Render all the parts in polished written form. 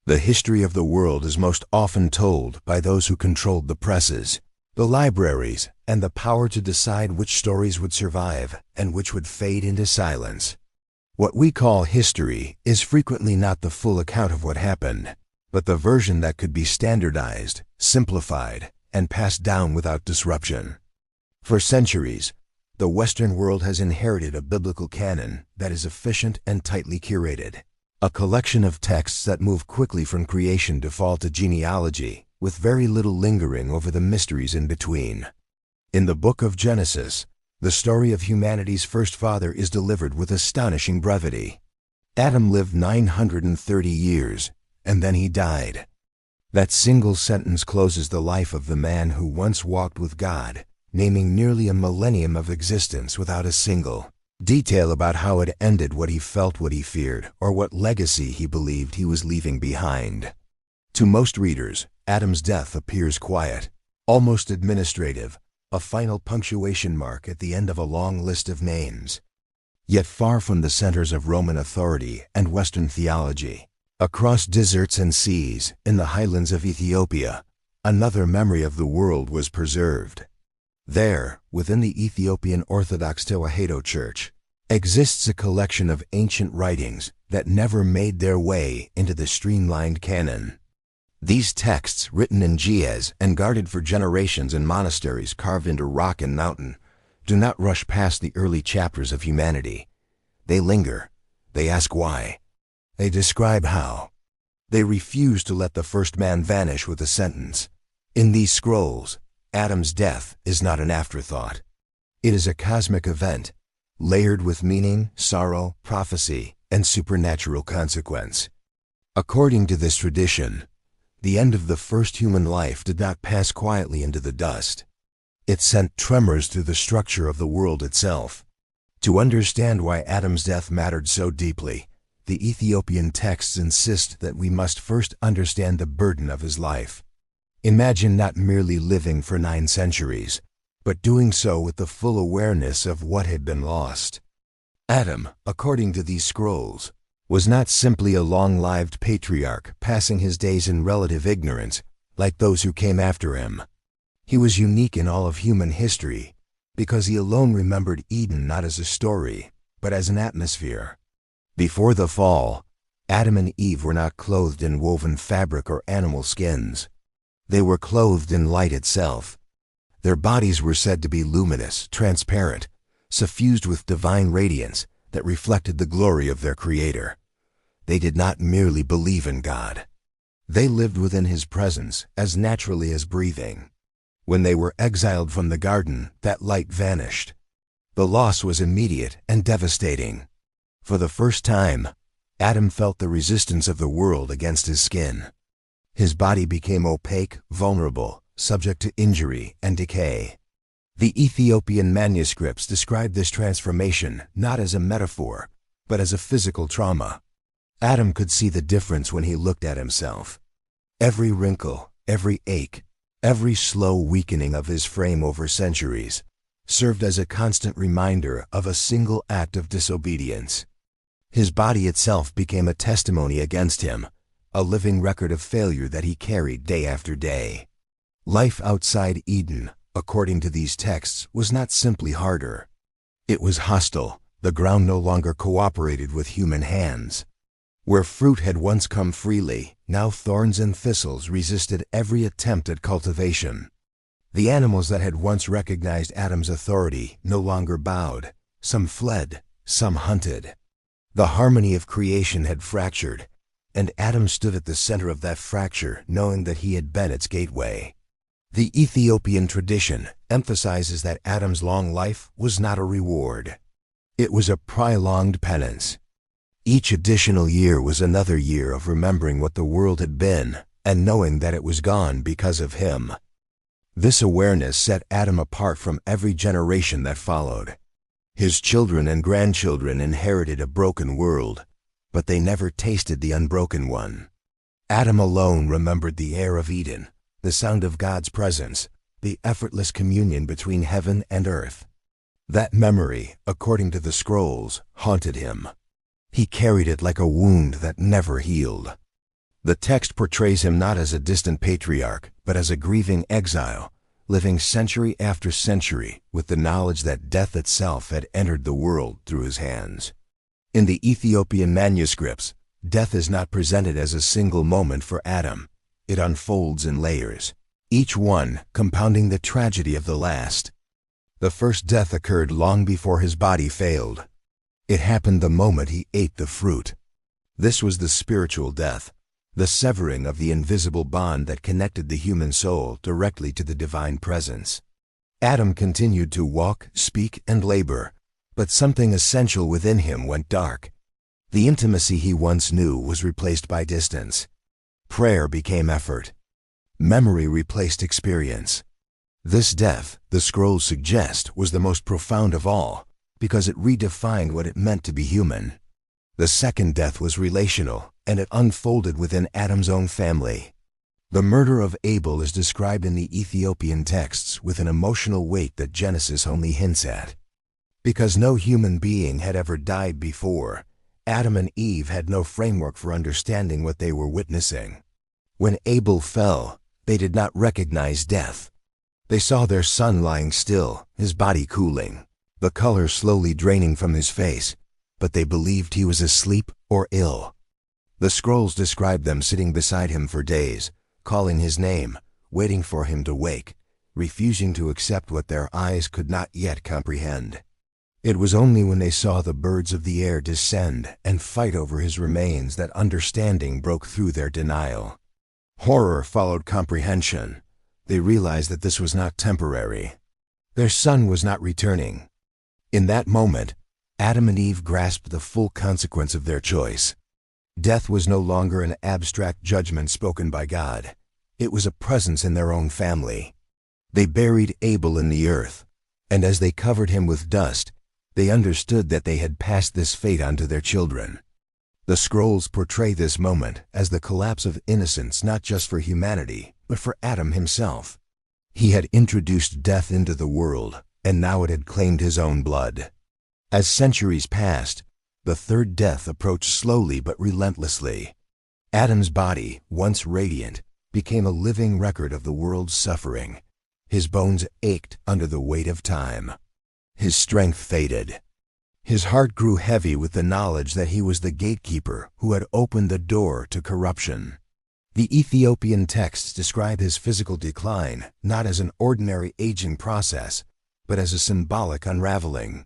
The history of the world is most often told by those who controlled the presses, the libraries, and the power to decide which stories would survive and which would fade into silence. What we call history is frequently not the full account of what happened, but the version that could be standardized, simplified, and passed down without disruption. For centuries, the Western world has inherited a biblical canon that is efficient and tightly curated, a collection of texts that move quickly from creation to fall to genealogy, with very little lingering over the mysteries in between. In the book of Genesis, the story of humanity's first father is delivered with astonishing brevity. Adam lived 930 years, and then he died. That single sentence closes the life of the man who once walked with God, naming nearly a millennium of existence without a single detail about how it ended, what he felt, what he feared, or what legacy he believed he was leaving behind. To most readers, Adam's death appears quiet, almost administrative, a final punctuation mark at the end of a long list of names. Yet far from the centers of Roman authority and Western theology, across deserts and seas, in the highlands of Ethiopia, another memory of the world was preserved. There, within the Ethiopian Orthodox Tewahedo Church, exists a collection of ancient writings that never made their way into the streamlined canon. These texts, written in Ge'ez and guarded for generations in monasteries carved into rock and mountain, do not rush past the early chapters of humanity. They linger. They ask why. They describe how. They refuse to let the first man vanish with a sentence. In these scrolls, Adam's death is not an afterthought. It is a cosmic event, layered with meaning, sorrow, prophecy, and supernatural consequence. According to this tradition, the end of the first human life did not pass quietly into the dust. It sent tremors through the structure of the world itself. To understand why Adam's death mattered so deeply, the Ethiopian texts insist that we must first understand the burden of his life. Imagine not merely living for 9 centuries, but doing so with the full awareness of what had been lost. Adam, according to these scrolls, was not simply a long-lived patriarch passing his days in relative ignorance, like those who came after him. He was unique in all of human history, because he alone remembered Eden not as a story, but as an atmosphere. Before the fall, Adam and Eve were not clothed in woven fabric or animal skins. They were clothed in light itself. Their bodies were said to be luminous, transparent, suffused with divine radiance that reflected the glory of their Creator. They did not merely believe in God. They lived within His presence as naturally as breathing. When they were exiled from the garden, that light vanished. The loss was immediate and devastating. For the first time, Adam felt the resistance of the world against his skin. His body became opaque, vulnerable, subject to injury and decay. The Ethiopian manuscripts describe this transformation not as a metaphor, but as a physical trauma. Adam could see the difference when he looked at himself. Every wrinkle, every ache, every slow weakening of his frame over centuries served as a constant reminder of a single act of disobedience. His body itself became a testimony against him, a living record of failure that he carried day after day. Life outside Eden, according to these texts, was not simply harder. It was hostile. The ground no longer cooperated with human hands. Where fruit had once come freely, now thorns and thistles resisted every attempt at cultivation. The animals that had once recognized Adam's authority no longer bowed. Some fled, some hunted. The harmony of creation had fractured, and Adam stood at the center of that fracture, knowing that he had been its gateway. The Ethiopian tradition emphasizes that Adam's long life was not a reward. It was a prolonged penance. Each additional year was another year of remembering what the world had been and knowing that it was gone because of him. This awareness set Adam apart from every generation that followed. His children and grandchildren inherited a broken world, but they never tasted the unbroken one. Adam alone remembered the air of Eden, the sound of God's presence, the effortless communion between heaven and earth. That memory, according to the scrolls, haunted him. He carried it like a wound that never healed. The text portrays him not as a distant patriarch, but as a grieving exile, living century after century with the knowledge that death itself had entered the world through his hands. In the Ethiopian manuscripts, death is not presented as a single moment for Adam. It unfolds in layers, each one compounding the tragedy of the last. The first death occurred long before his body failed. It happened the moment he ate the fruit. This was the spiritual death, the severing of the invisible bond that connected the human soul directly to the divine presence. Adam continued to walk, speak, and labor, but something essential within him went dark. The intimacy he once knew was replaced by distance. Prayer became effort. Memory replaced experience. This death, the scrolls suggest, was the most profound of all, because it redefined what it meant to be human. The second death was relational, and it unfolded within Adam's own family. The murder of Abel is described in the Ethiopian texts with an emotional weight that Genesis only hints at. Because no human being had ever died before, Adam and Eve had no framework for understanding what they were witnessing. When Abel fell, they did not recognize death. They saw their son lying still, his body cooling, the color slowly draining from his face, but they believed he was asleep or ill. The scrolls describe them sitting beside him for days, calling his name, waiting for him to wake, refusing to accept what their eyes could not yet comprehend. It was only when they saw the birds of the air descend and fight over his remains that understanding broke through their denial. Horror followed comprehension. They realized that this was not temporary. Their son was not returning. In that moment, Adam and Eve grasped the full consequence of their choice. Death was no longer an abstract judgment spoken by God. It was a presence in their own family. They buried Abel in the earth, and as they covered him with dust, they understood that they had passed this fate on to their children. The scrolls portray this moment as the collapse of innocence not just for humanity, but for Adam himself. He had introduced death into the world, and now it had claimed his own blood. As centuries passed, the third death approached slowly but relentlessly. Adam's body, once radiant, became a living record of the world's suffering. His bones ached under the weight of time. His strength faded. His heart grew heavy with the knowledge that he was the gatekeeper who had opened the door to corruption. The Ethiopian texts describe his physical decline not as an ordinary aging process, but as a symbolic unraveling.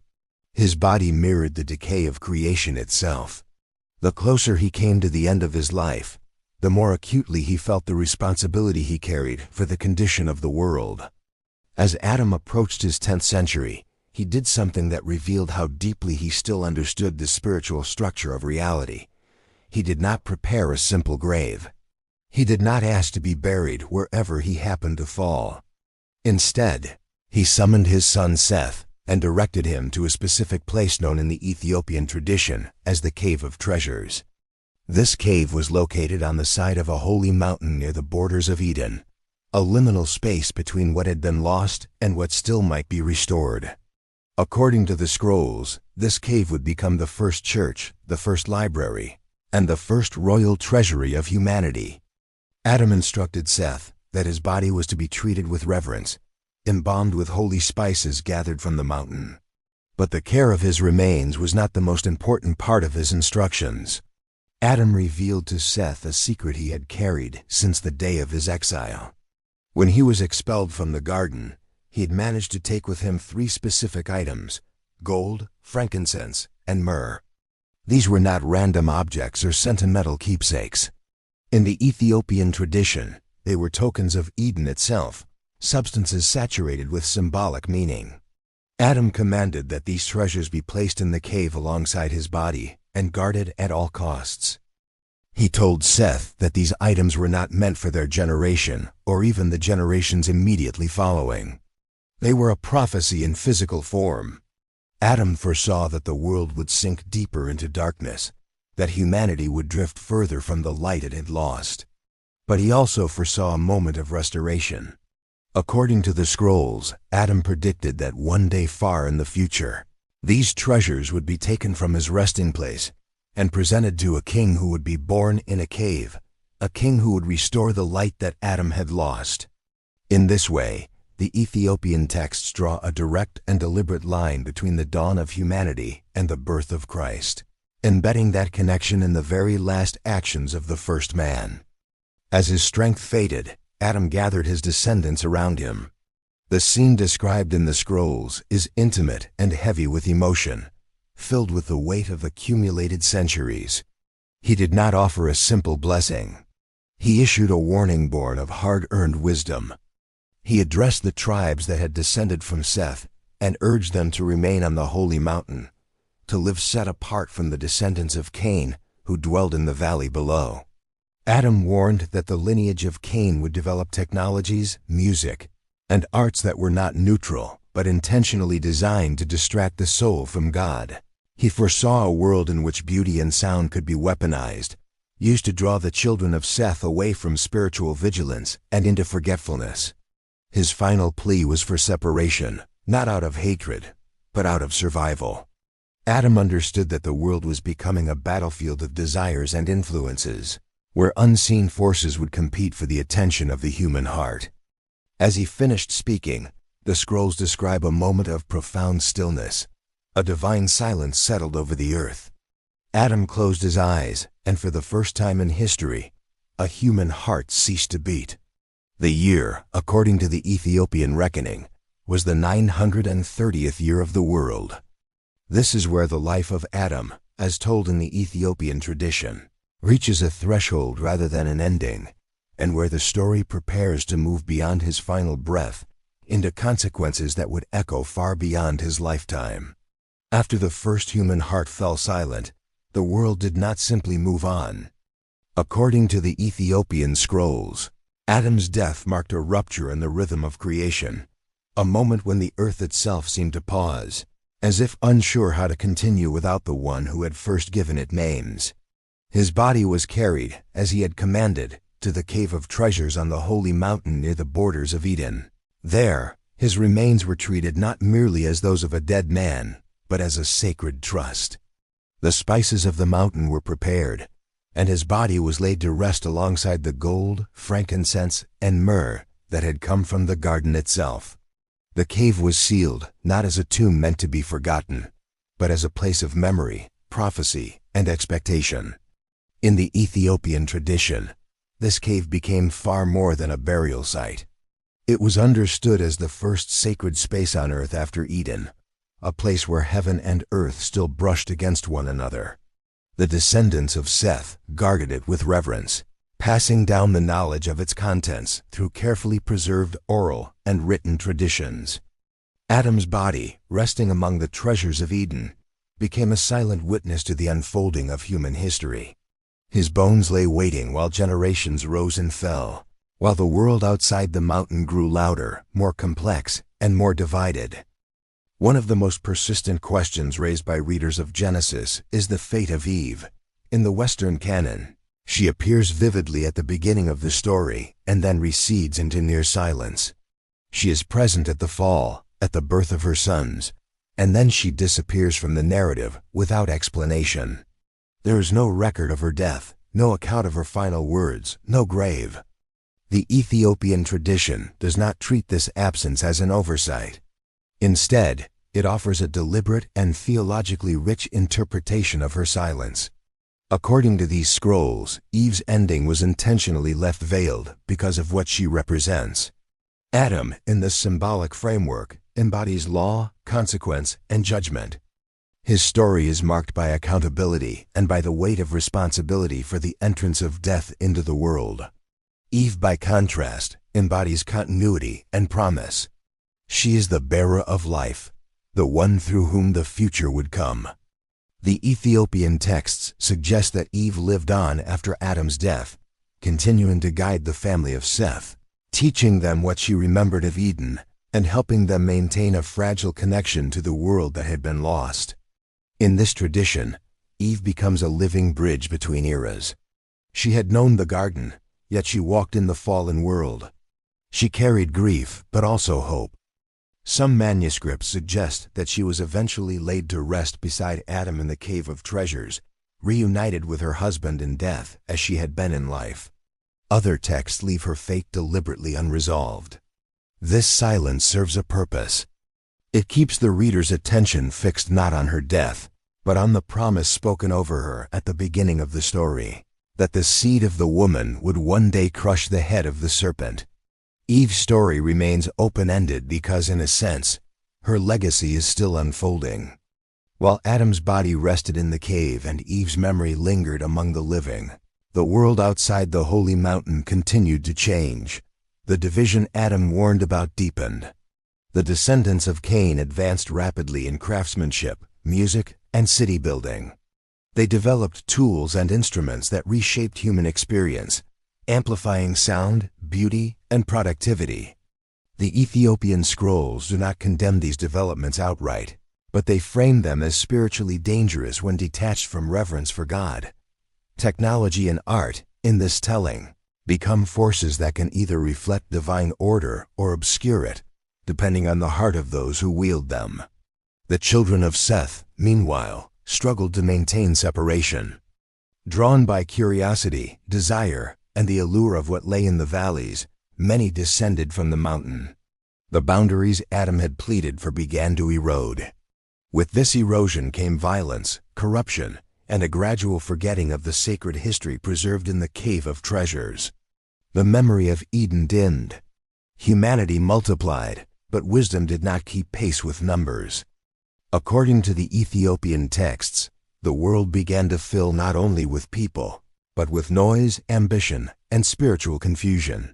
His body mirrored the decay of creation itself. The closer he came to the end of his life, the more acutely he felt the responsibility he carried for the condition of the world. As Adam approached his 10th century, he did something that revealed how deeply he still understood the spiritual structure of reality. He did not prepare a simple grave. He did not ask to be buried wherever he happened to fall. Instead, he summoned his son Seth and directed him to a specific place known in the Ethiopian tradition as the Cave of Treasures. This cave was located on the side of a holy mountain near the borders of Eden, a liminal space between what had been lost and what still might be restored. According to the scrolls, this cave would become the first church, the first library, and the first royal treasury of humanity. Adam instructed Seth that his body was to be treated with reverence, embalmed with holy spices gathered from the mountain. But the care of his remains was not the most important part of his instructions. Adam revealed to Seth a secret he had carried since the day of his exile. When he was expelled from the garden, he had managed to take with him 3 specific items: gold, frankincense, and myrrh. These were not random objects or sentimental keepsakes. In the Ethiopian tradition, they were tokens of Eden itself, substances saturated with symbolic meaning. Adam commanded that these treasures be placed in the cave alongside his body and guarded at all costs. He told Seth that these items were not meant for their generation or even the generations immediately following. They were a prophecy in physical form. Adam foresaw that the world would sink deeper into darkness, that humanity would drift further from the light it had lost. But he also foresaw a moment of restoration. According to the scrolls, Adam predicted that one day far in the future, these treasures would be taken from his resting place and presented to a king who would be born in a cave, a king who would restore the light that Adam had lost. In this way, the Ethiopian texts draw a direct and deliberate line between the dawn of humanity and the birth of Christ, embedding that connection in the very last actions of the first man. As his strength faded, Adam gathered his descendants around him. The scene described in the scrolls is intimate and heavy with emotion, filled with the weight of accumulated centuries. He did not offer a simple blessing. He issued a warning born of hard-earned wisdom. He addressed the tribes that had descended from Seth and urged them to remain on the holy mountain, to live set apart from the descendants of Cain who dwelled in the valley below. Adam warned that the lineage of Cain would develop technologies, music, and arts that were not neutral, but intentionally designed to distract the soul from God. He foresaw a world in which beauty and sound could be weaponized, used to draw the children of Seth away from spiritual vigilance and into forgetfulness. His final plea was for separation, not out of hatred, but out of survival. Adam understood that the world was becoming a battlefield of desires and influences, where unseen forces would compete for the attention of the human heart. As he finished speaking, the scrolls describe a moment of profound stillness. A divine silence settled over the earth. Adam closed his eyes, and for the first time in history, a human heart ceased to beat. The year, according to the Ethiopian reckoning, was the 930th year of the world. This is where the life of Adam, as told in the Ethiopian tradition, reaches a threshold rather than an ending, and where the story prepares to move beyond his final breath into consequences that would echo far beyond his lifetime. After the first human heart fell silent, the world did not simply move on. According to the Ethiopian scrolls, Adam's death marked a rupture in the rhythm of creation, a moment when the earth itself seemed to pause, as if unsure how to continue without the one who had first given it names. His body was carried, as he had commanded, to the cave of treasures on the holy mountain near the borders of Eden. There, his remains were treated not merely as those of a dead man, but as a sacred trust. The spices of the mountain were prepared, and his body was laid to rest alongside the gold, frankincense, and myrrh that had come from the garden itself. The cave was sealed, not as a tomb meant to be forgotten, but as a place of memory, prophecy, and expectation. In the Ethiopian tradition, this cave became far more than a burial site. It was understood as the first sacred space on earth after Eden, a place where heaven and earth still brushed against one another. The descendants of Seth guarded it with reverence, passing down the knowledge of its contents through carefully preserved oral and written traditions. Adam's body, resting among the treasures of Eden, became a silent witness to the unfolding of human history. His bones lay waiting while generations rose and fell, while the world outside the mountain grew louder, more complex, and more divided. One of the most persistent questions raised by readers of Genesis is the fate of Eve. In the Western canon, she appears vividly at the beginning of the story and then recedes into near silence. She is present at the fall, at the birth of her sons, and then she disappears from the narrative without explanation. There is no record of her death, no account of her final words, no grave. The Ethiopian tradition does not treat this absence as an oversight. Instead, it offers a deliberate and theologically rich interpretation of her silence. According to these scrolls, Eve's ending was intentionally left veiled because of what she represents. Adam, in this symbolic framework, embodies law, consequence, and judgment. His story is marked by accountability and by the weight of responsibility for the entrance of death into the world. Eve, by contrast, embodies continuity and promise. She is the bearer of life, the one through whom the future would come. The Ethiopian texts suggest that Eve lived on after Adam's death, continuing to guide the family of Seth, teaching them what she remembered of Eden and helping them maintain a fragile connection to the world that had been lost. In this tradition, Eve becomes a living bridge between eras. She had known the garden, yet she walked in the fallen world. She carried grief, but also hope. Some manuscripts suggest that she was eventually laid to rest beside Adam in the Cave of Treasures, reunited with her husband in death as she had been in life. Other texts leave her fate deliberately unresolved. This silence serves a purpose. It keeps the reader's attention fixed not on her death, but on the promise spoken over her at the beginning of the story, that the seed of the woman would one day crush the head of the serpent. Eve's story remains open-ended because, in a sense, her legacy is still unfolding. While Adam's body rested in the cave and Eve's memory lingered among the living, the world outside the holy mountain continued to change. The division Adam warned about deepened. The descendants of Cain advanced rapidly in craftsmanship, music, and city building. They developed tools and instruments that reshaped human experience, amplifying sound, beauty, and productivity. The Ethiopian scrolls do not condemn these developments outright, but they frame them as spiritually dangerous when detached from reverence for God. Technology and art, in this telling, become forces that can either reflect divine order or obscure it, depending on the heart of those who wield them. The children of Seth, meanwhile, struggled to maintain separation. Drawn by curiosity, desire, and the allure of what lay in the valleys, many descended from the mountain. The boundaries Adam had pleaded for began to erode. With this erosion came violence, corruption, and a gradual forgetting of the sacred history preserved in the Cave of Treasures. The memory of Eden dimmed. Humanity multiplied, but wisdom did not keep pace with numbers. According to the Ethiopian texts, the world began to fill not only with people, but with noise, ambition, and spiritual confusion.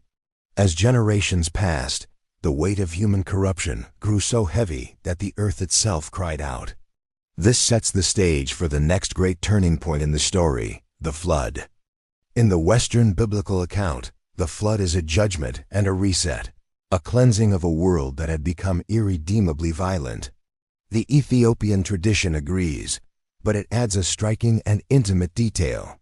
As generations passed, the weight of human corruption grew so heavy that the earth itself cried out. This sets the stage for the next great turning point in the story, the flood. In the Western biblical account, the flood is a judgment and a reset, a cleansing of a world that had become irredeemably violent. The Ethiopian tradition agrees, but it adds a striking and intimate detail.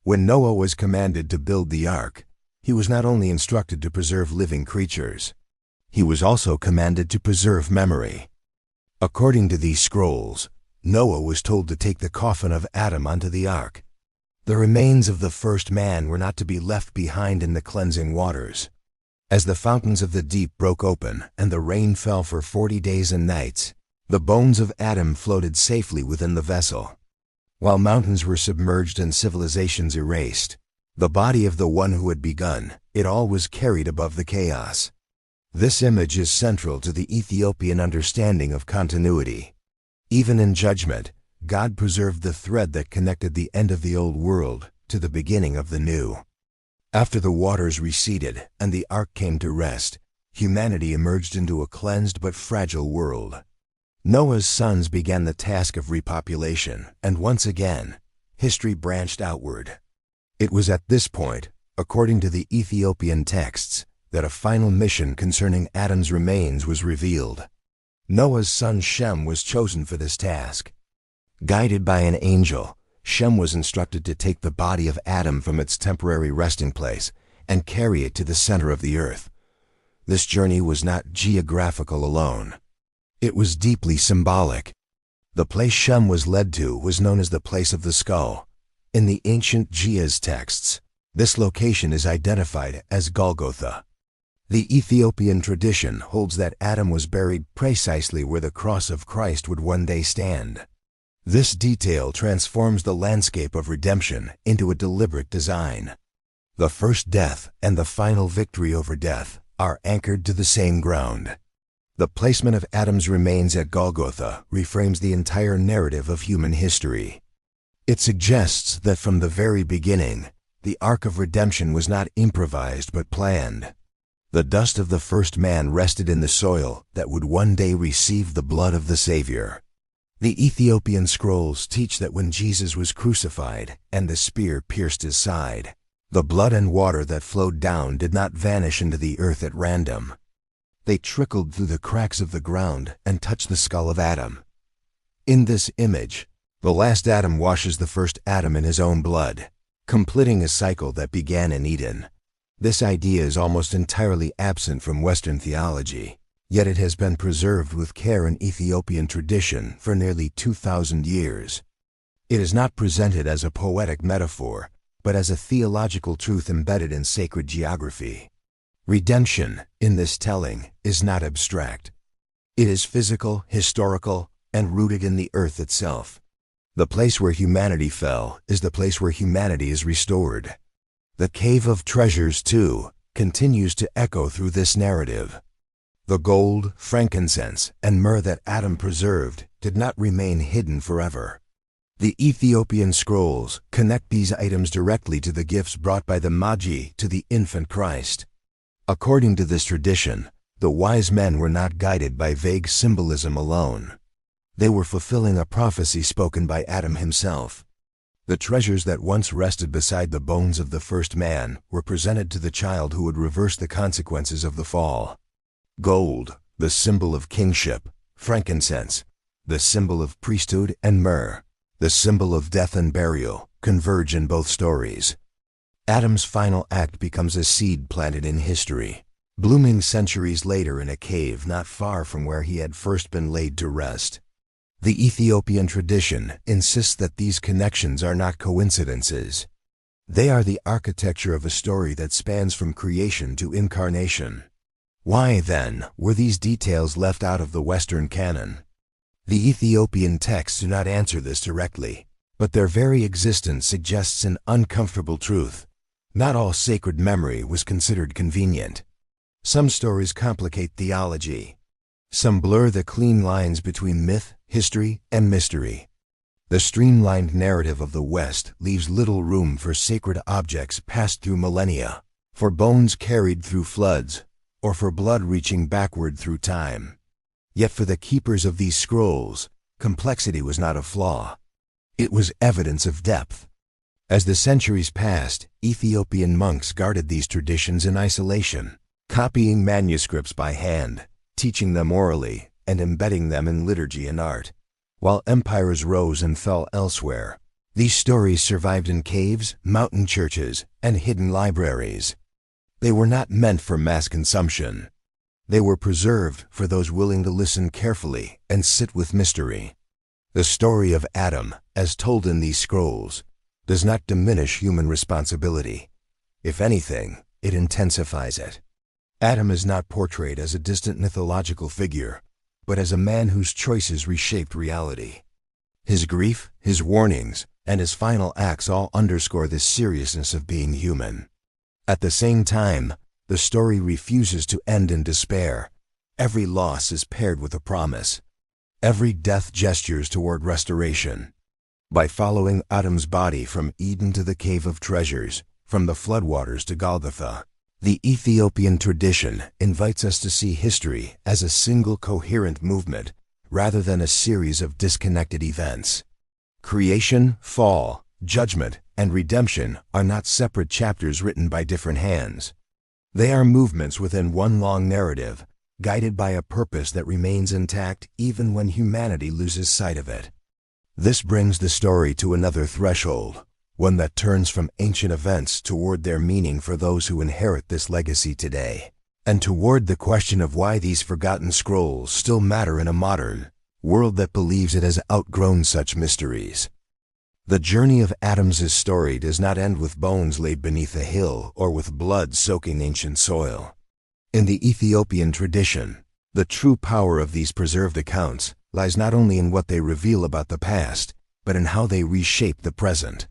When Noah was commanded to build the ark, he was not only instructed to preserve living creatures, he was also commanded to preserve memory. According to these scrolls, Noah was told to take the coffin of Adam onto the ark. The remains of the first man were not to be left behind in the cleansing waters. As the fountains of the deep broke open and the rain fell for 40 days and nights, the bones of Adam floated safely within the vessel. While mountains were submerged and civilizations erased, the body of the one who had begun it all was carried above the chaos. This image is central to the Ethiopian understanding of continuity. Even in judgment, God preserved the thread that connected the end of the old world to the beginning of the new. After the waters receded and the ark came to rest, humanity emerged into a cleansed but fragile world. Noah's sons began the task of repopulation, and once again, history branched outward. It was at this point, according to the Ethiopian texts, that a final mission concerning Adam's remains was revealed. Noah's son Shem was chosen for this task. Guided by an angel, Shem was instructed to take the body of Adam from its temporary resting place and carry it to the center of the earth. This journey was not geographical alone. It was deeply symbolic. The place Shem was led to was known as the place of the skull. In the ancient Ge'ez texts, this location is identified as Golgotha. The Ethiopian tradition holds that Adam was buried precisely where the cross of Christ would one day stand. This detail transforms the landscape of redemption into a deliberate design. The first death and the final victory over death are anchored to the same ground. The placement of Adam's remains at Golgotha reframes the entire narrative of human history. It suggests that from the very beginning, the arc of redemption was not improvised but planned. The dust of the first man rested in the soil that would one day receive the blood of the Savior. The Ethiopian scrolls teach that when Jesus was crucified and the spear pierced his side, the blood and water that flowed down did not vanish into the earth at random. They trickled through the cracks of the ground and touched the skull of Adam. In this image, the last Adam washes the first Adam in his own blood, completing a cycle that began in Eden. This idea is almost entirely absent from Western theology, yet it has been preserved with care in Ethiopian tradition for nearly 2,000 years. It is not presented as a poetic metaphor, but but as a theological truth embedded in sacred geography. Redemption, in this telling, is not abstract. It is physical, historical, and rooted in the earth itself. The place where humanity fell is the place where humanity is restored. The Cave of Treasures, too, continues to echo through this narrative. The gold, frankincense, and myrrh that Adam preserved did not remain hidden forever. The Ethiopian scrolls connect these items directly to the gifts brought by the Magi to the infant Christ. According to this tradition, the wise men were not guided by vague symbolism alone. They were fulfilling a prophecy spoken by Adam himself. The treasures that once rested beside the bones of the first man were presented to the child who would reverse the consequences of the fall. Gold, the symbol of kingship; frankincense, the symbol of priesthood; and myrrh, the symbol of death and burial, converge in both stories. Adam's final act becomes a seed planted in history, blooming centuries later in a cave not far from where he had first been laid to rest. The Ethiopian tradition insists that these connections are not coincidences. They are the architecture of a story that spans from creation to incarnation. Why, then, were these details left out of the Western canon? The Ethiopian texts do not answer this directly, but their very existence suggests an uncomfortable truth. Not all sacred memory was considered convenient. Some stories complicate theology. Some blur the clean lines between myth, history, and mystery. The streamlined narrative of the West leaves little room for sacred objects passed through millennia, for bones carried through floods, or for blood reaching backward through time. Yet for the keepers of these scrolls, complexity was not a flaw. It was evidence of depth. As the centuries passed, Ethiopian monks guarded these traditions in isolation, copying manuscripts by hand, teaching them orally, and embedding them in liturgy and art. While empires rose and fell elsewhere, these stories survived in caves, mountain churches, and hidden libraries. They were not meant for mass consumption. They were preserved for those willing to listen carefully and sit with mystery. The story of Adam, as told in these scrolls, does not diminish human responsibility. If anything, it intensifies it. Adam is not portrayed as a distant mythological figure, but as a man whose choices reshaped reality. His grief, his warnings, and his final acts all underscore the seriousness of being human. At the same time, the story refuses to end in despair. Every loss is paired with a promise. Every death gestures toward restoration. By following Adam's body from Eden to the Cave of Treasures, from the floodwaters to Golgotha, the Ethiopian tradition invites us to see history as a single coherent movement, rather than a series of disconnected events. Creation, fall, judgment, and redemption are not separate chapters written by different hands. They are movements within one long narrative, guided by a purpose that remains intact even when humanity loses sight of it. This brings the story to another threshold, one that turns from ancient events toward their meaning for those who inherit this legacy today, and toward the question of why these forgotten scrolls still matter in a modern world that believes it has outgrown such mysteries. The journey of Adam's story does not end with bones laid beneath a hill or with blood soaking ancient soil. In the Ethiopian tradition, the true power of these preserved accounts lies not only in what they reveal about the past, but in how they reshape the present.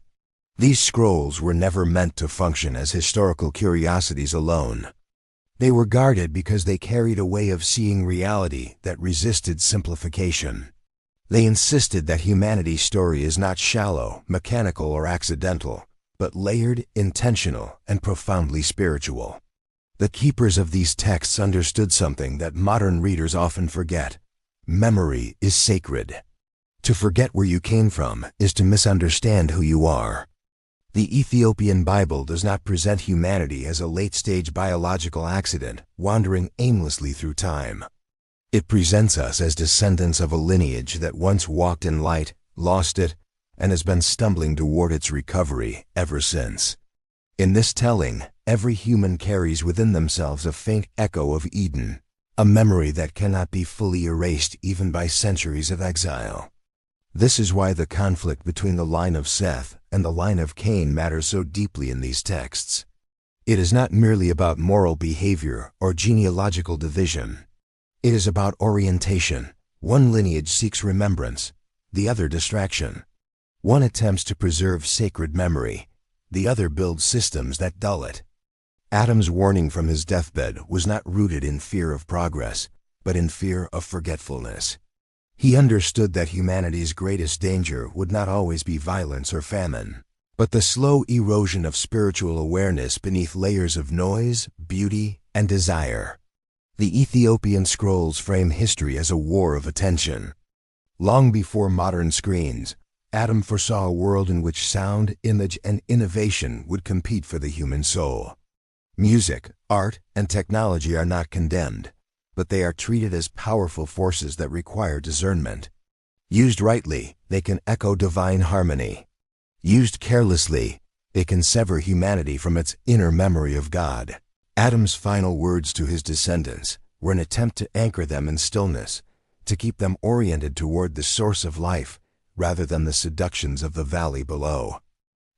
These scrolls were never meant to function as historical curiosities alone. They were guarded because they carried a way of seeing reality that resisted simplification. They insisted that humanity's story is not shallow, mechanical, or accidental, but layered, intentional, and profoundly spiritual. The keepers of these texts understood something that modern readers often forget. Memory is sacred. To forget where you came from is to misunderstand who you are. The Ethiopian Bible does not present humanity as a late-stage biological accident wandering aimlessly through time. It presents us as descendants of a lineage that once walked in light, lost it, and has been stumbling toward its recovery ever since. In this telling, every human carries within themselves a faint echo of Eden, a memory that cannot be fully erased even by centuries of exile. This is why the conflict between the line of Seth and the line of Cain matters so deeply in these texts. It is not merely about moral behavior or genealogical division. It is about orientation. One lineage seeks remembrance, the other distraction. One attempts to preserve sacred memory, the other builds systems that dull it. Adam's warning from his deathbed was not rooted in fear of progress, but in fear of forgetfulness. He understood that humanity's greatest danger would not always be violence or famine, but the slow erosion of spiritual awareness beneath layers of noise, beauty, and desire. The Ethiopian scrolls frame history as a war of attention. Long before modern screens, Adam foresaw a world in which sound, image, and innovation would compete for the human soul. Music, art, and technology are not condemned, but they are treated as powerful forces that require discernment. Used rightly, they can echo divine harmony. Used carelessly, they can sever humanity from its inner memory of God. Adam's final words to his descendants were an attempt to anchor them in stillness, to keep them oriented toward the source of life rather than the seductions of the valley below.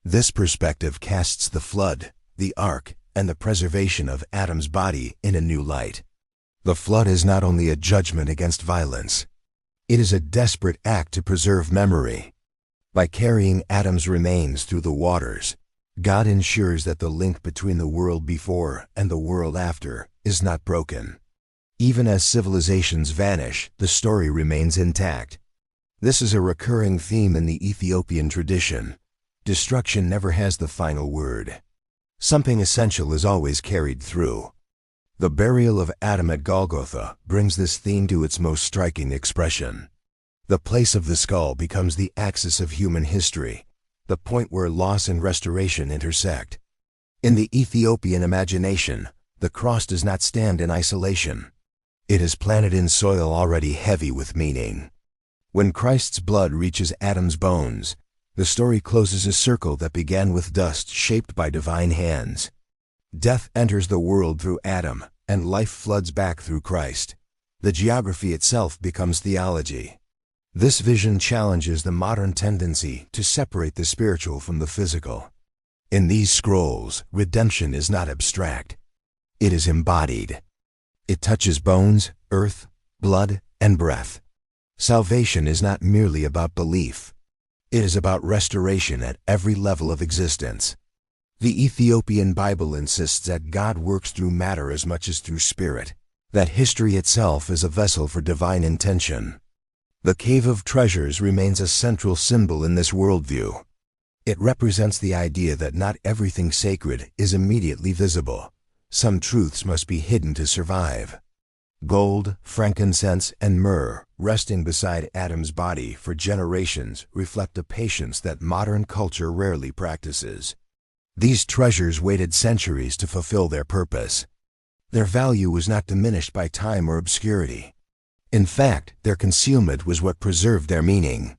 This perspective casts the flood, the ark, and the preservation of Adam's body in a new light. The flood is not only a judgment against violence, it is a desperate act to preserve memory. By carrying Adam's remains through the waters, God ensures that the link between the world before and the world after is not broken. Even as civilizations vanish, the story remains intact. This is a recurring theme in the Ethiopian tradition. Destruction never has the final word. Something essential is always carried through. The burial of Adam at Golgotha brings this theme to its most striking expression. The place of the skull becomes the axis of human history, the point where loss and restoration intersect. In the Ethiopian imagination, the cross does not stand in isolation. It is planted in soil already heavy with meaning. When Christ's blood reaches Adam's bones, the story closes a circle that began with dust shaped by divine hands. Death enters the world through Adam, and life floods back through Christ. The geography itself becomes theology. This vision challenges the modern tendency to separate the spiritual from the physical. In these scrolls, redemption is not abstract. It is embodied. It touches bones, earth, blood, and breath. Salvation is not merely about belief. It is about restoration at every level of existence. The Ethiopian Bible insists that God works through matter as much as through spirit, that history itself is a vessel for divine intention. The Cave of Treasures remains a central symbol in this worldview. It represents the idea that not everything sacred is immediately visible. Some truths must be hidden to survive. Gold, frankincense, and myrrh, resting beside Adam's body for generations, reflect a patience that modern culture rarely practices. These treasures waited centuries to fulfill their purpose. Their value was not diminished by time or obscurity. In fact, their concealment was what preserved their meaning.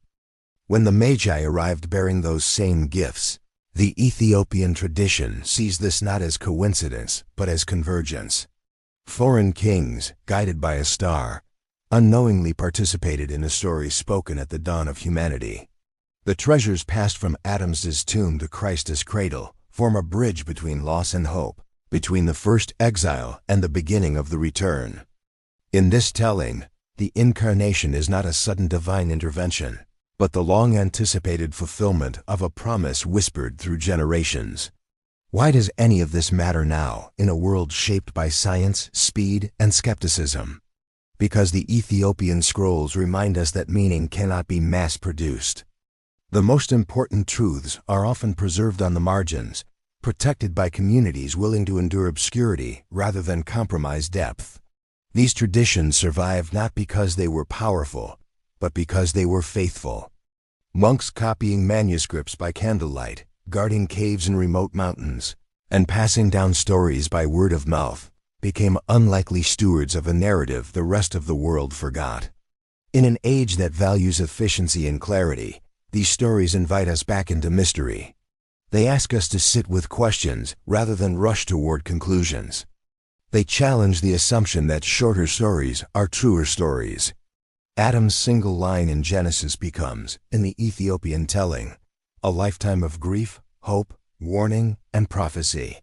When the Magi arrived bearing those same gifts, the Ethiopian tradition sees this not as coincidence, but as convergence. Foreign kings, guided by a star, unknowingly participated in a story spoken at the dawn of humanity. The treasures passed from Adam's tomb to Christ's cradle form a bridge between loss and hope, between the first exile and the beginning of the return. In this telling, the incarnation is not a sudden divine intervention, but the long-anticipated fulfillment of a promise whispered through generations. Why does any of this matter now, in a world shaped by science, speed, and skepticism? Because the Ethiopian scrolls remind us that meaning cannot be mass-produced. The most important truths are often preserved on the margins, protected by communities willing to endure obscurity rather than compromise depth. These traditions survived not because they were powerful, but because they were faithful. Monks copying manuscripts by candlelight, guarding caves in remote mountains, and passing down stories by word of mouth, became unlikely stewards of a narrative the rest of the world forgot. In an age that values efficiency and clarity, these stories invite us back into mystery. They ask us to sit with questions rather than rush toward conclusions. They challenge the assumption that shorter stories are truer stories. Adam's single line in Genesis becomes, in the Ethiopian telling, a lifetime of grief, hope, warning, and prophecy.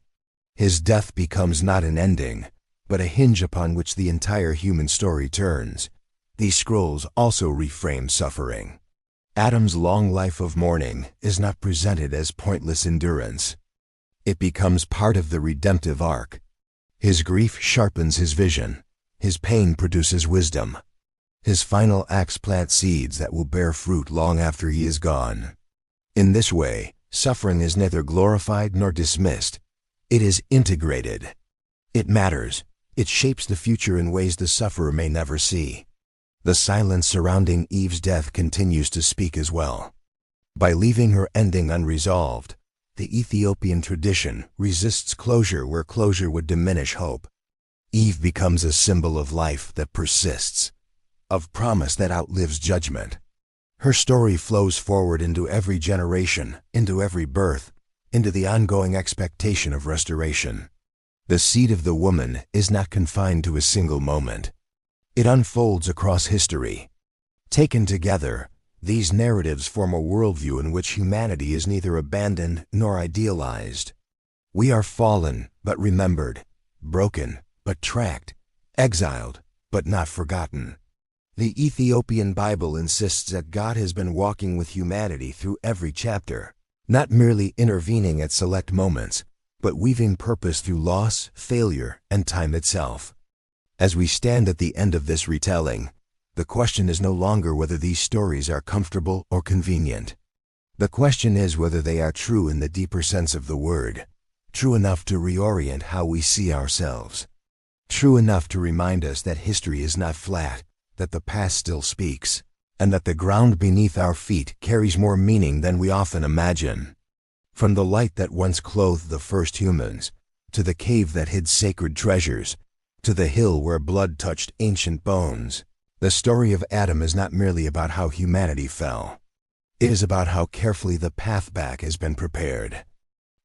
His death becomes not an ending, but a hinge upon which the entire human story turns. These scrolls also reframe suffering. Adam's long life of mourning is not presented as pointless endurance. It becomes part of the redemptive arc. His grief sharpens his vision. His pain produces wisdom. His final acts plant seeds that will bear fruit long after he is gone. In this way, suffering is neither glorified nor dismissed. It is integrated. It matters. It shapes the future in ways the sufferer may never see. The silence surrounding Eve's death continues to speak as well. By leaving her ending unresolved, the Ethiopian tradition resists closure where closure would diminish hope. Eve becomes a symbol of life that persists, of promise that outlives judgment. Her story flows forward into every generation, into every birth, into the ongoing expectation of restoration. The seed of the woman is not confined to a single moment. It unfolds across history. Taken together, these narratives form a worldview in which humanity is neither abandoned nor idealized. We are fallen but remembered, broken but tracked, exiled but not forgotten. The Ethiopian Bible insists that God has been walking with humanity through every chapter, not merely intervening at select moments, but weaving purpose through loss, failure, and time itself. As we stand at the end of this retelling, the question is no longer whether these stories are comfortable or convenient. The question is whether they are true in the deeper sense of the word, true enough to reorient how we see ourselves, true enough to remind us that history is not flat, that the past still speaks, and that the ground beneath our feet carries more meaning than we often imagine. From the light that once clothed the first humans, to the cave that hid sacred treasures, to the hill where blood touched ancient bones, the story of Adam is not merely about how humanity fell. It is about how carefully the path back has been prepared.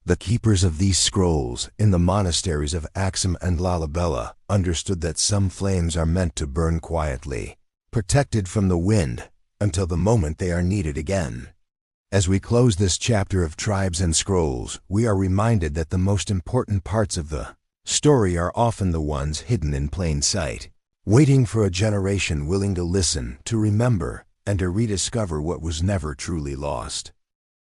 The keepers of these scrolls in the monasteries of Axum and Lalibela understood that some flames are meant to burn quietly, protected from the wind, until the moment they are needed again. As we close this chapter of Tribes and Scrolls, we are reminded that the most important parts of the story are often the ones hidden in plain sight, waiting for a generation willing to listen, to remember, and to rediscover what was never truly lost.